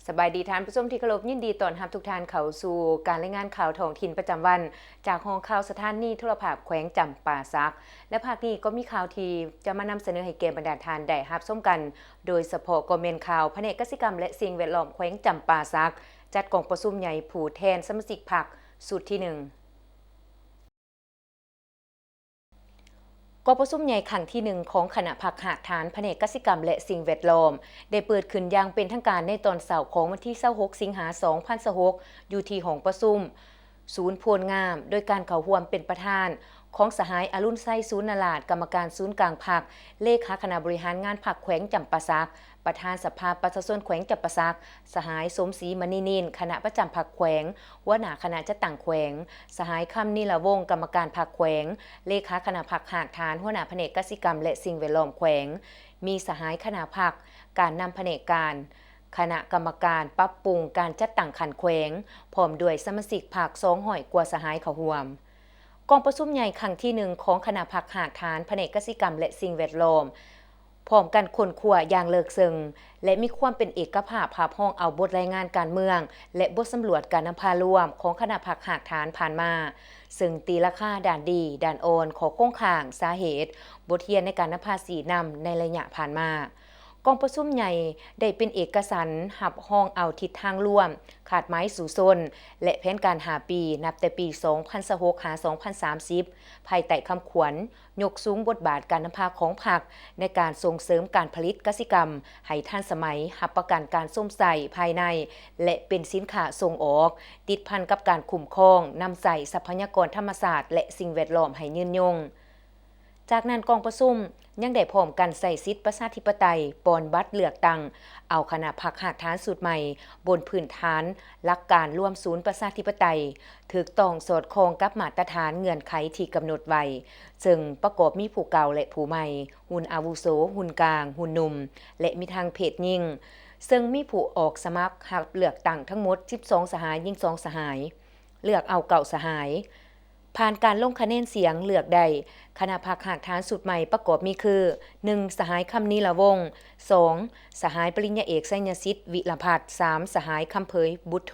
สบายดีท่านผู้ชมที่เคารพยินดีต้อนรับทุกท่านเข้าสู่การรายงานข่าวท้องถิ่นประจำวันจากห้องข่าวสถานีโทรภาพแขวงจำปาสักและภาคนี้ก็มีข่าวที่จะมานำเสนอให้แก่บรรดาท่านได้รับชมกันโดยเฉพาะก็แม่นข่าวแผนกเกษตรกรรมและสิ่งแวดล้อมแขวงจำปาสักจัดกองประชุมใหญ่ผู้แทนสมาชิกพรรคสุดที่1กประชุมใหญ่ครั้งที่1ของคณะพรรคหากฐานแผนกกสิกรรมและสิ่งแวดล้อมได้เปิดขึ้นอย่างเป็นทางการในตอนเสาร์ของวันที่26สิงหาคม2026อยู่ที่ห้องประชุมศูนย์โพลงามโดยการเข้าร่วมเป็นประธานของสหายอรุณไส้ศูนย์นราชกรรมการศูนย์กลางพรรคเลขาคณะบริหารงานพรรคแขวงจำปาสักประธานสภาประชาชนแขวงจำปาสักสหายสมศรีมณีนินคณะประจำพรรคแขวงหัวหน้าคณะจัดตั้งแขวงสหายคำนิลวงศ์กรรมการพรรคแขวงเลขาคณะพรรคหากฐานหัวหน้าแผนกกสิกรรมและสิ่งแวดล้อมแขวงมีสหายคณะพรรคการนำแผนกการคณะกรรมการปรับปรุงการจัดตั้งขันแขวงพร้อมด้วยสมาชิกพรรค200กว่าสหายเข้าร่วมกองประชุมใหญ่ครั้งที่1ของคณะพรรคหากฐานแผนกกสิกรรมและสิ่งแวดล้อมพร้อมกันค้นคว้าอย่างเลิกซึ้งและมีความเป็นเอกภาพภาพห้องเอาบทรายงานการเมืองและบทสำรวจการนำพาร่วมของคณะพรรคหากฐานผ่านมาซึ่งตีราคาด่านดีด่านโอนขอคงข้างสาเหตุบทเรียนในการนำพาสีนำในระยะผ่านมากองประชุมใหญ่ได้เป็นเอกสารหับห้องเอาทิศทางร่วมขาดไม้สู่ซนและแผนการ5ปีนับแต่ปี2026หา2030ภายใต้คำขวัญยกสูงบทบาทการนำพาของพรรคในการส่งเสริมการผลิตกสิกรรมให้ทันสมัยหับประกันการส้มใส่ภายในและเป็นสินค้าส่งออกติดพันกับการคุ้มครองนำใส่ทรัพยากรธรรมชาติและสิ่งแวดล้อมให้ยืนยงจากนั้นกองประชุมยังได้พร้อมกันใส่สิทธิประชาธิปไตยปอนบัตรเลือกตั้งเอาคณะพรรคหากฐานสูตรใหม่บนพื้นฐานหลักการร่วมศูนย์ประชาธิปไตยถูกต้องสอดคล้องกับมาตรฐานเงื่อนไขที่กำหนดไว้ซึ่งประกอบมีผู้เก่าและผู้ใหม่หุ่นอาวุโสหุ่นกลางหุ่นหนุ่มและมีทางเพศยิ่งซึ่งมีผู้ออกสมัครหักเลือกตั้งทั้งหมด12สหายยิ่ง2สหายเลือกเอาเก่าสหายผ่านการลงคะแนนเสียงเลือกได้คณะพรรคหากฐานสุดใหม่ประกอบมีคือ 1. สหายคำนิลวงศ์ 2. สหายปริญญาเอกไสยสิทธิ์วิรพัฒน์ 3. สหายคำเผยบุตโธ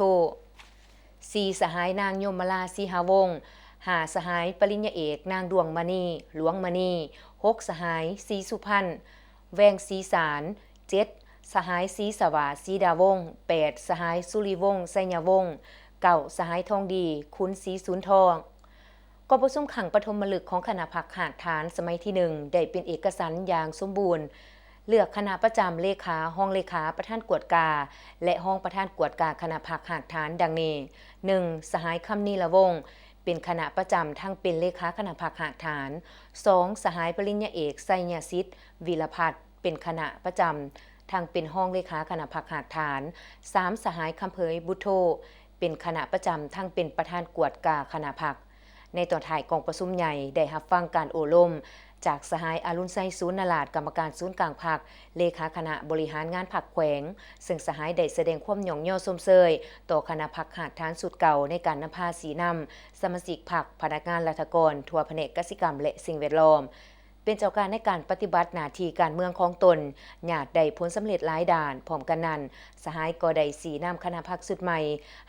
4. สหายนางยมราสีหาวงศ์ 5. สหายปริญญาเอกนางดวงมณีหลวงมณี 6. สหายศรีสุพรรณแวงศรีสาร 7. สหายศรีสวาศรีดาวงศ์ 8. สหายสุริวงศ์ไสยวงศ์ 9. สหายทองดีคุณศรีสุนทรกประชุมขังปฐมฤกษ์ของคณะพรรคหากฐานสมัยที่1ได้เป็นเอกสารอย่างสมบูรณ์เลือกคณะประจำเลขาห้องเลขาประธานกวดกาและห้องประธานกวดกาคณะพรรคหากฐานดังนี้ 1. สหายคำนิลวงศ์เป็นคณะประจำทั้งเป็นเลขาคณะพรรคหากฐาน 2. สหายปริญญาเอกไสยสิทธิ์วิรพัฒน์เป็นคณะประจำทั้งเป็นห้องเลขาคณะพรรคหากฐาน 3. สหายคำเผยบุตโธเป็นคณะประจำทั้งเป็นประธานกวดกาคณะพรรคในตอนถ่ายกองประชุมใหญ่ได้รับฟังการโอลมจากสหายอรุณไส้ศูนย์นราชกรรมการศูนย์กลางพรรคเลขาคณะบริหารงานพรรคแขวงซึ่งสหายได้แสดงความหย่องย่อสมเชยต่อคณะพรรคหากฐานสุดเก่าในการนำพาสีนำสมาชิกพรรคพนักงานราชการทั่วแผนกกสิกรรมและสิ่งแวดล้อมเป็นเจ้าการในการปฏิบัติหน้าที่การเมืองของตนญาติได้ผลสำเร็จหลายด่านพร้อมกันนั้นสหายก็ได้สีนำคณะพรรคสุดใหม่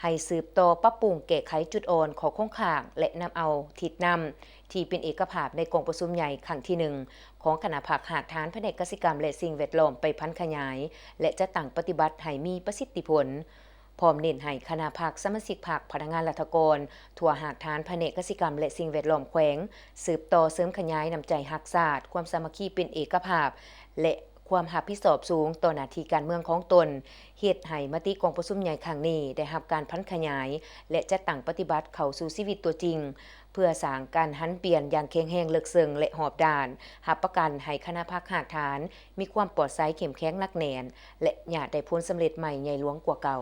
ให้สืบต่อปรับปรุงแก้ไขจุดอ่อนของโครงข่างและนำเอาทิศนำที่เป็นเอกภาพในกองประชุมใหญ่ครั้งที่1ของคณะพรรคหากฐานแผนกกสิกรรมและสิ่งแวดล้อมไปพันขยายและจะตั้งปฏิบัติให้มีประสิทธิผลพร้อมเน้นให้คณะพรรคสมาชิกพรรคพนักงานราชการทั่วหากฐานแผนกกสิกรรมและสิ่งแวดล้อมแขวงสืบต่อเสริมขยายน้ำใจรักชาติความสามัคคีเป็นเอกภาพและความรับผิดชอบสูงต่อหน้าที่การเมืองของตนเฮ็ดให้มติกองประชุมใหญ่ครั้งนี้ได้รับการพันขยายและจะตั้งปฏิบัติเข้าสู่ชีวิตตัวจริงเพื่อสร้างการหันเปลี่ยนอย่างแข็งแรงลึกซึ้งและหอบด้านรับประกันให้คณะพรรคหากฐานมีความปลอดภัยเข้มแข็งหนักแน่นและญาติได้ผลสำเร็จใหม่ใหญ่หลวงกว่าเก่า